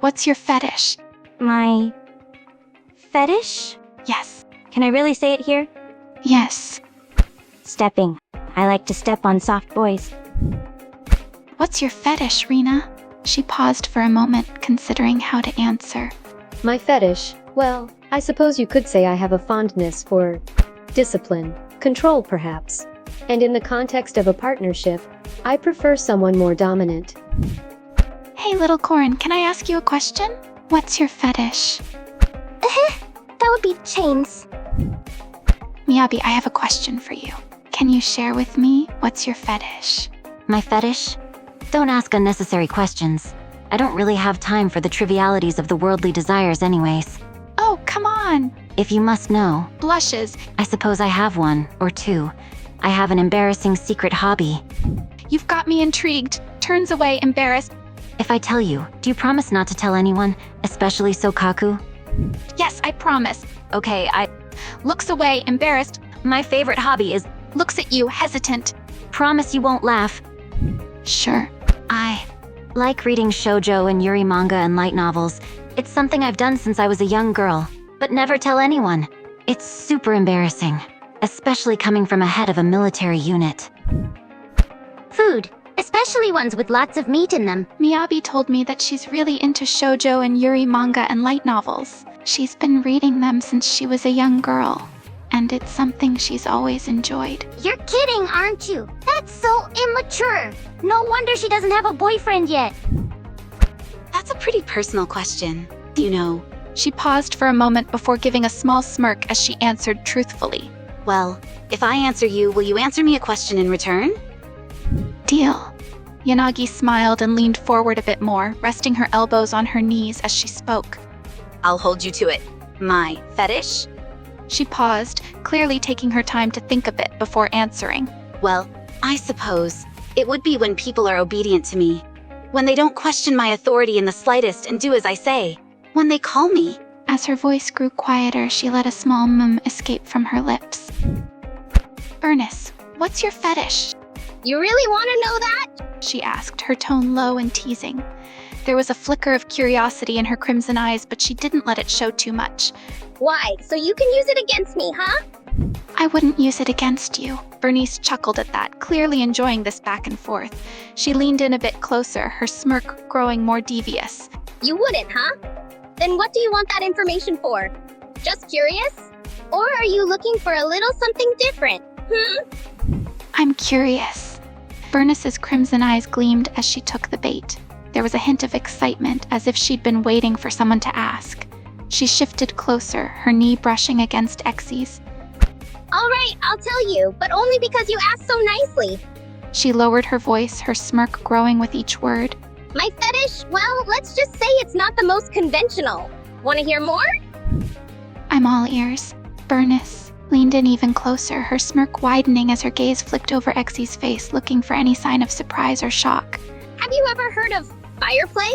what's your fetish? My fetish? Yes. Can I really say it here? Yes. Stepping. I like to step on soft boys. What's your fetish, Rena? She paused for a moment, considering how to answer. My fetish? Well, I suppose you could say I have a fondness for discipline, control perhaps. And in the context of a partnership, I prefer someone more dominant. Hey, little Corin, can I ask you a question? What's your fetish? That would be chains. Miyabi, I have a question for you. Can you share with me what's your fetish? My fetish? Don't ask unnecessary questions. I don't really have time for the trivialities of the worldly desires anyways. Oh, come on! If you must know, Blushes. I suppose I have one, or two. I have an embarrassing secret hobby. You've got me intrigued. Turns away, embarrassed. If I tell you, do you promise not to tell anyone, especially Soukaku? Yes, I promise. Okay, Looks away, embarrassed. my favorite hobby is, Looks at you, hesitant. promise you won't laugh. Sure. I like reading shoujo and yuri manga and light novels. It's something I've done since I was a young girl, but never tell anyone. It's super embarrassing, especially coming from a head of a military unit. Food, especially ones with lots of meat in them. Miyabi told me that she's really into shoujo and yuri manga and light novels. She's been reading them since she was a young girl, and it's something she's always enjoyed. You're kidding, aren't you? That's so immature. No wonder she doesn't have a boyfriend yet. That's a pretty personal question. You know, She paused for a moment before giving a small smirk as she answered truthfully. well, if I answer you, will you answer me a question in return? Deal. Yanagi smiled and leaned forward a bit more, resting her elbows on her knees as she spoke. I'll hold you to it. My fetish? She paused, clearly taking her time to think a bit before answering. Well, I suppose it would be when people are obedient to me. When they don't question my authority in the slightest and do as I say. When they call me. As her voice grew quieter, she let a small escape from her lips. Burnice, what's your fetish? You really want to know that? She asked, her tone low and teasing. There was a flicker of curiosity in her crimson eyes, but she didn't let it show too much. Why? So you can use it against me, huh? I wouldn't use it against you. Burnice chuckled at that, clearly enjoying this back and forth. She leaned in a bit closer, her smirk growing more devious. You wouldn't, huh? Then what do you want that information for? Just curious? Or are you looking for a little something different? I'm curious. Burnice's crimson eyes gleamed as she took the bait. There was a hint of excitement, as if she'd been waiting for someone to ask. She shifted closer, her knee brushing against Exie's. All right, I'll tell you, but only because you asked so nicely. She lowered her voice, her smirk growing with each word. My fetish? Well, let's just say it's not the most conventional. Want to hear more? I'm all ears. Burnice leaned in even closer, her smirk widening as her gaze flicked over Exie's face, looking for any sign of surprise or shock. Have you ever heard of fire play?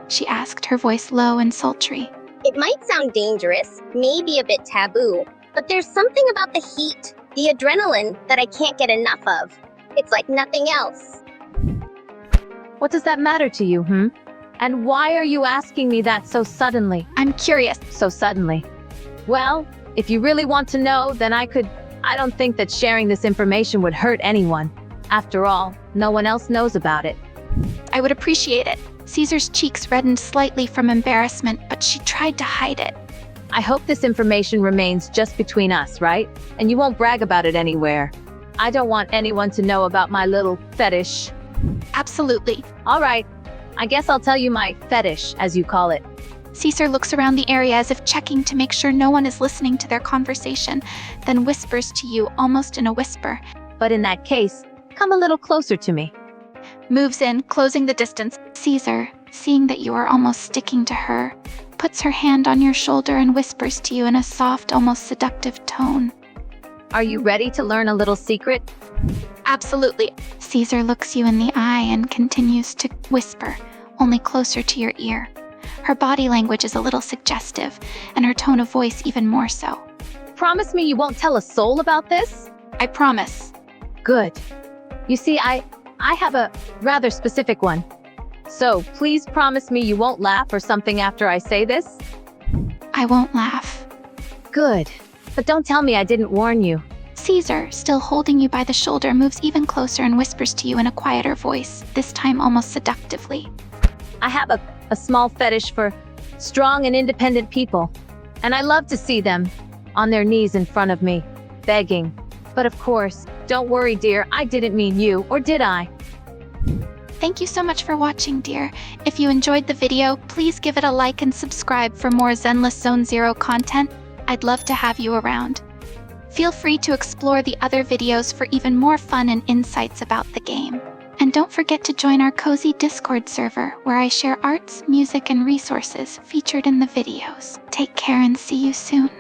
She asked, her voice low and sultry. It might sound dangerous, maybe a bit taboo, but there's something about the heat, the adrenaline, that I can't get enough of. It's like nothing else. What does that matter to you, And why are you asking me that so suddenly? I'm curious. So suddenly? Well, if you really want to know, then I don't think that sharing this information would hurt anyone. After all, no one else knows about it. I would appreciate it. Caesar's cheeks reddened slightly from embarrassment, but she tried to hide it. I hope this information remains just between us, right? And you won't brag about it anywhere. I don't want anyone to know about my little fetish. Absolutely. All right, I guess I'll tell you my fetish, as you call it. Caesar looks around the area as if checking to make sure no one is listening to their conversation, then whispers to you almost in a whisper. But in that case, come a little closer to me. Moves in, closing the distance. Caesar, seeing that you are almost sticking to her, puts her hand on your shoulder and whispers to you in a soft, almost seductive tone. Are you ready to learn a little secret? Absolutely. Caesar looks you in the eye and continues to whisper, only closer to your ear. Her body language is a little suggestive, and her tone of voice even more so. Promise me you won't tell a soul about this? I promise. Good. You see, I have a rather specific one. So, please promise me you won't laugh or something after I say this? I won't laugh. Good. But don't tell me I didn't warn you. Caesar, still holding you by the shoulder, moves even closer and whispers to you in a quieter voice, this time almost seductively. I have a small fetish for strong and independent people. And I love to see them on their knees in front of me, begging. But of course, don't worry, dear, I didn't mean you, or did I? Thank you so much for watching, dear. If you enjoyed the video, please give it a like and subscribe for more Zenless Zone Zero content. I'd love to have you around. Feel free to explore the other videos for even more fun and insights about the game. And don't forget to join our cozy Discord server, where I share arts, music, and resources featured in the videos. Take care and see you soon.